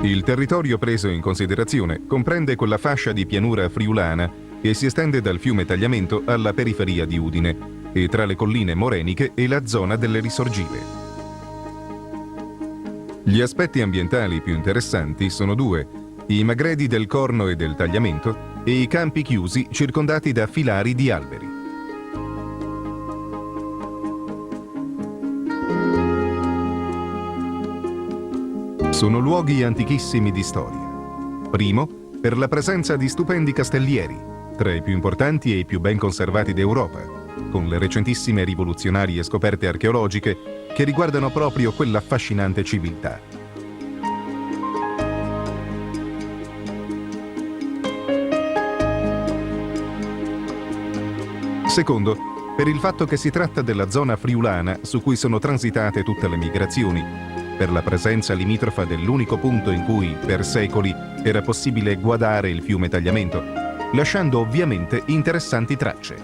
Il territorio preso in considerazione comprende quella fascia di pianura friulana che si estende dal fiume Tagliamento alla periferia di Udine e tra le colline moreniche e la zona delle risorgive. Gli aspetti ambientali più interessanti sono due: i magredi del Corno e del Tagliamento e i campi chiusi circondati da filari di alberi. Sono luoghi antichissimi di storia. Primo, per la presenza di stupendi castellieri, tra i più importanti e i più ben conservati d'Europa, con le recentissime rivoluzionarie scoperte archeologiche che riguardano proprio quell'affascinante civiltà. Secondo, per il fatto che si tratta della zona friulana su cui sono transitate tutte le migrazioni, per la presenza limitrofa dell'unico punto in cui, per secoli, era possibile guadare il fiume Tagliamento, lasciando ovviamente interessanti tracce.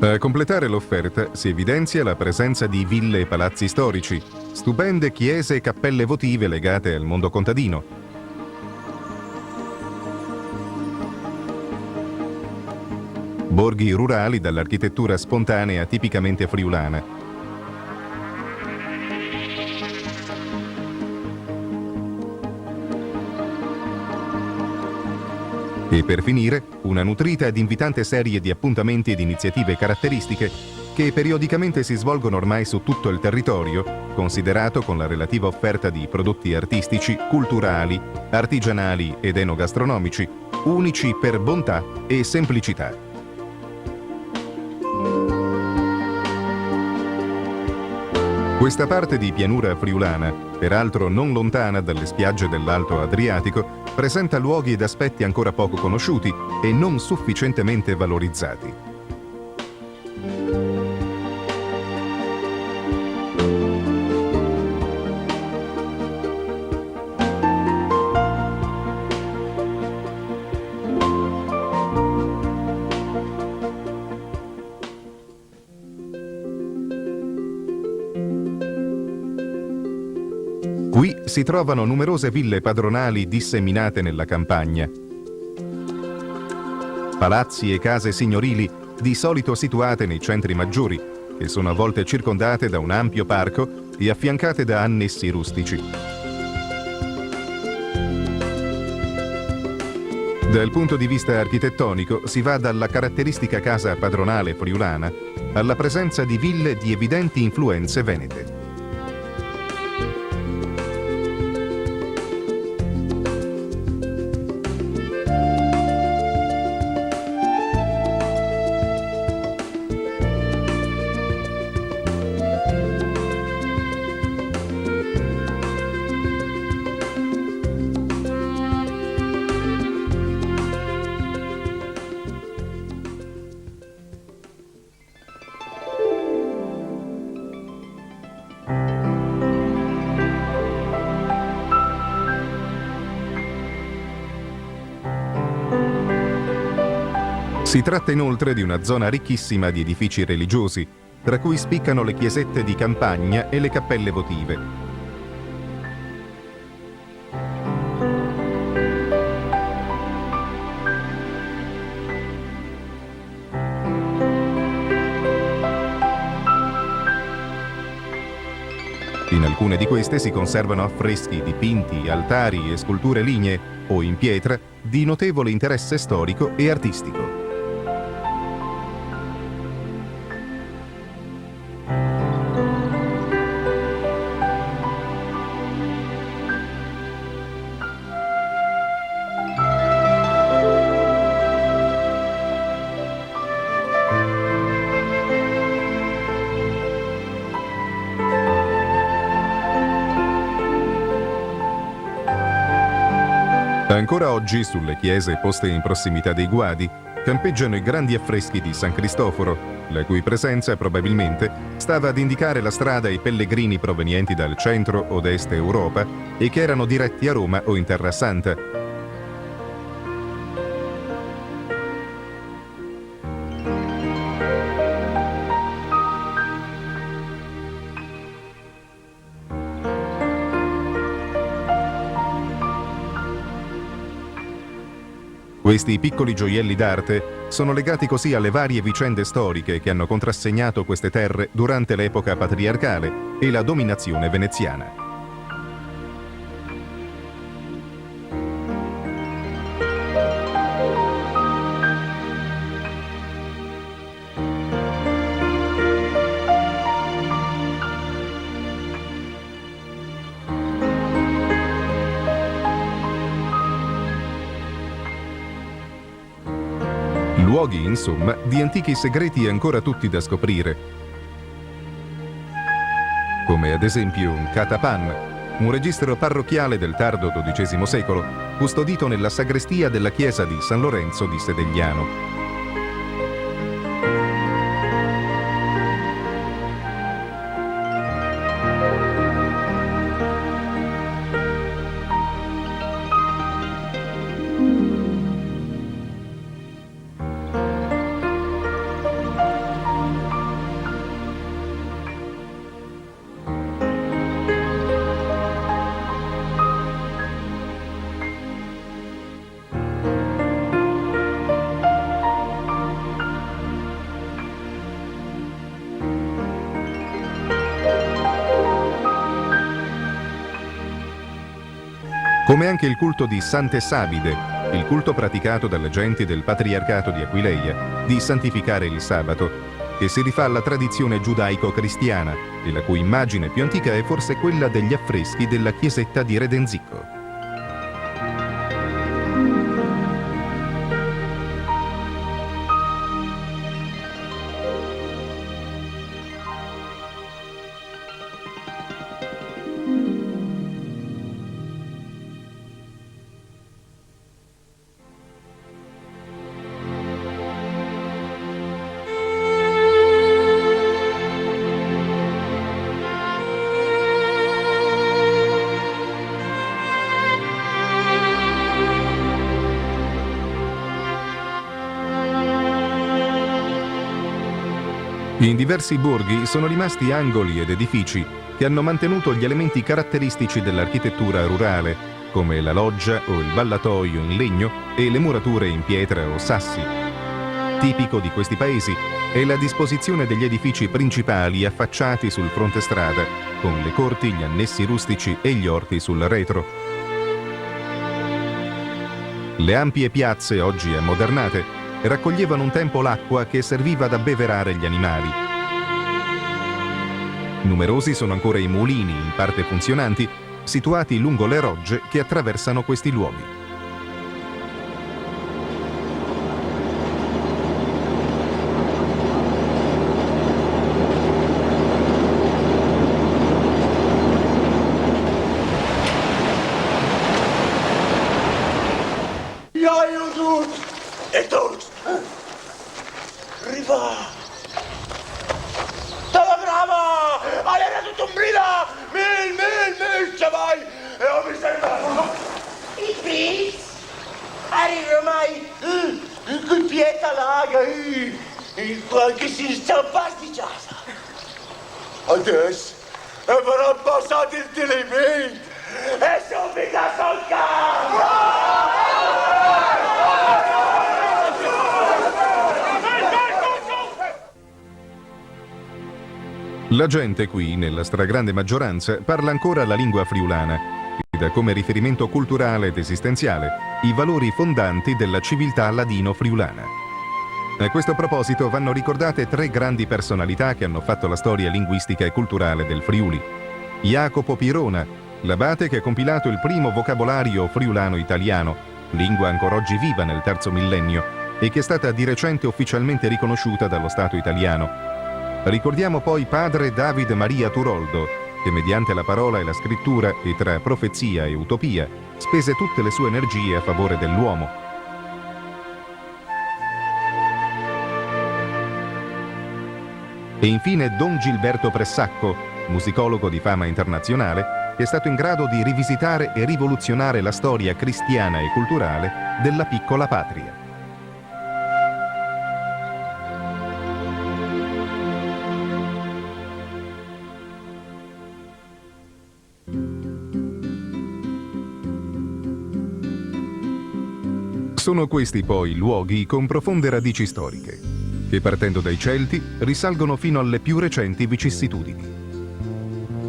A completare l'offerta si evidenzia la presenza di ville e palazzi storici, stupende chiese e cappelle votive legate al mondo contadino, borghi rurali dall'architettura spontanea tipicamente friulana. E per finire, una nutrita ed invitante serie di appuntamenti ed iniziative caratteristiche che periodicamente si svolgono ormai su tutto il territorio, considerato con la relativa offerta di prodotti artistici, culturali, artigianali ed enogastronomici, unici per bontà e semplicità. Questa parte di pianura friulana, peraltro non lontana dalle spiagge dell'Alto Adriatico, presenta luoghi ed aspetti ancora poco conosciuti e non sufficientemente valorizzati. Qui si trovano numerose ville padronali disseminate nella campagna. Palazzi e case signorili di solito situate nei centri maggiori, che sono a volte circondate da un ampio parco e affiancate da annessi rustici. Dal punto di vista architettonico si va dalla caratteristica casa padronale friulana alla presenza di ville di evidenti influenze venete. Si tratta inoltre di una zona ricchissima di edifici religiosi, tra cui spiccano le chiesette di campagna e le cappelle votive. In alcune di queste si conservano affreschi, dipinti, altari e sculture lignee o in pietra di notevole interesse storico e artistico. Ancora oggi, sulle chiese poste in prossimità dei guadi, campeggiano i grandi affreschi di San Cristoforo, la cui presenza probabilmente stava ad indicare la strada ai pellegrini provenienti dal centro o da est Europa e che erano diretti a Roma o in Terra Santa. Questi piccoli gioielli d'arte sono legati così alle varie vicende storiche che hanno contrassegnato queste terre durante l'epoca patriarcale e la dominazione veneziana. Luoghi, insomma, di antichi segreti ancora tutti da scoprire, come ad esempio un catapan, un registro parrocchiale del tardo XII secolo, custodito nella sagrestia della chiesa di San Lorenzo di Sedegliano. Come anche il culto di Sante Sabide, il culto praticato dalle genti del patriarcato di Aquileia, di santificare il sabato, che si rifà alla tradizione giudaico-cristiana e la cui immagine più antica è forse quella degli affreschi della chiesetta di Redenzicco. In diversi borghi sono rimasti angoli ed edifici che hanno mantenuto gli elementi caratteristici dell'architettura rurale, come la loggia o il ballatoio in legno e le murature in pietra o sassi. Tipico di questi paesi è la disposizione degli edifici principali affacciati sul fronte strada, con le corti, gli annessi rustici e gli orti sul retro. Le ampie piazze, oggi ammodernate, raccoglievano un tempo l'acqua che serviva ad abbeverare gli animali. Numerosi sono ancora i mulini, in parte funzionanti, situati lungo le rogge che attraversano questi luoghi. Arriva mai in pieta laga, che si sta pasticciata. Adesso avrà passato il telemento e subito sul campo! La gente qui, nella stragrande maggioranza, parla ancora la lingua friulana ed ha come riferimento culturale ed esistenziale i valori fondanti della civiltà ladino-friulana. A questo proposito vanno ricordate tre grandi personalità che hanno fatto la storia linguistica e culturale del Friuli. Jacopo Pirona, l'abate che ha compilato il primo vocabolario friulano-italiano, lingua ancora oggi viva nel terzo millennio e che è stata di recente ufficialmente riconosciuta dallo Stato italiano. Ricordiamo poi padre David Maria Turoldo, che mediante la parola e la scrittura e tra profezia e utopia spese tutte le sue energie a favore dell'uomo. E infine Don Gilberto Pressacco, musicologo di fama internazionale, che è stato in grado di rivisitare e rivoluzionare la storia cristiana e culturale della piccola patria. Sono questi poi luoghi con profonde radici storiche, che partendo dai Celti risalgono fino alle più recenti vicissitudini.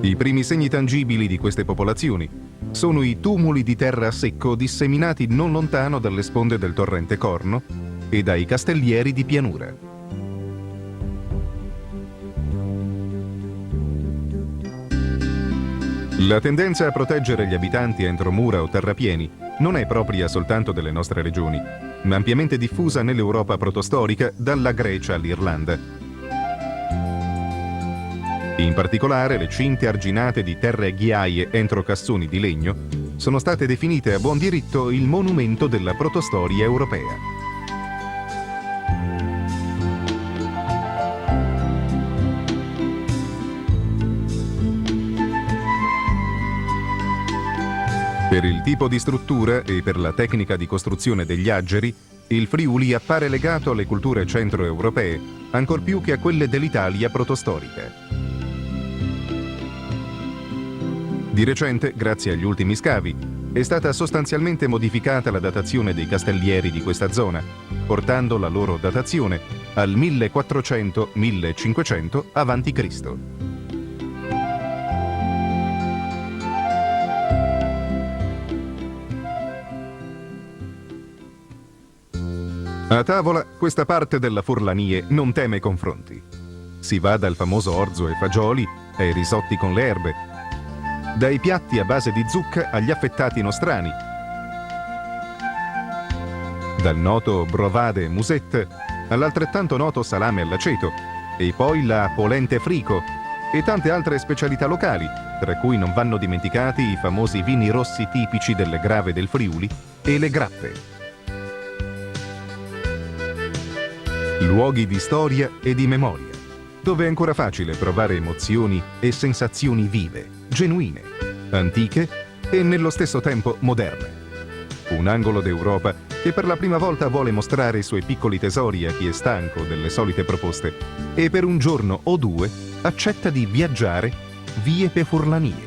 I primi segni tangibili di queste popolazioni sono i tumuli di terra a secco disseminati non lontano dalle sponde del torrente Corno e dai castellieri di pianura. La tendenza a proteggere gli abitanti entro mura o terrapieni non è propria soltanto delle nostre regioni, ma ampiamente diffusa nell'Europa protostorica dalla Grecia all'Irlanda. In particolare, le cinte arginate di terre e ghiaie entro cassoni di legno sono state definite a buon diritto il monumento della protostoria europea. Per il tipo di struttura e per la tecnica di costruzione degli aggeri, il Friuli appare legato alle culture centroeuropee, ancor più che a quelle dell'Italia protostorica. Di recente, grazie agli ultimi scavi, è stata sostanzialmente modificata la datazione dei castellieri di questa zona, portando la loro datazione al 1400-1500 a.C. A tavola, questa parte della Furlanie non teme confronti. Si va dal famoso orzo e fagioli ai risotti con le erbe, dai piatti a base di zucca agli affettati nostrani, dal noto brovade e musette all'altrettanto noto salame all'aceto, e poi la polente frico e tante altre specialità locali, tra cui non vanno dimenticati i famosi vini rossi tipici delle Grave del Friuli e le grappe. Luoghi di storia e di memoria, dove è ancora facile provare emozioni e sensazioni vive, genuine, antiche e nello stesso tempo moderne. Un angolo d'Europa che per la prima volta vuole mostrare i suoi piccoli tesori a chi è stanco delle solite proposte e per un giorno o due accetta di viaggiare vie per Furlanie.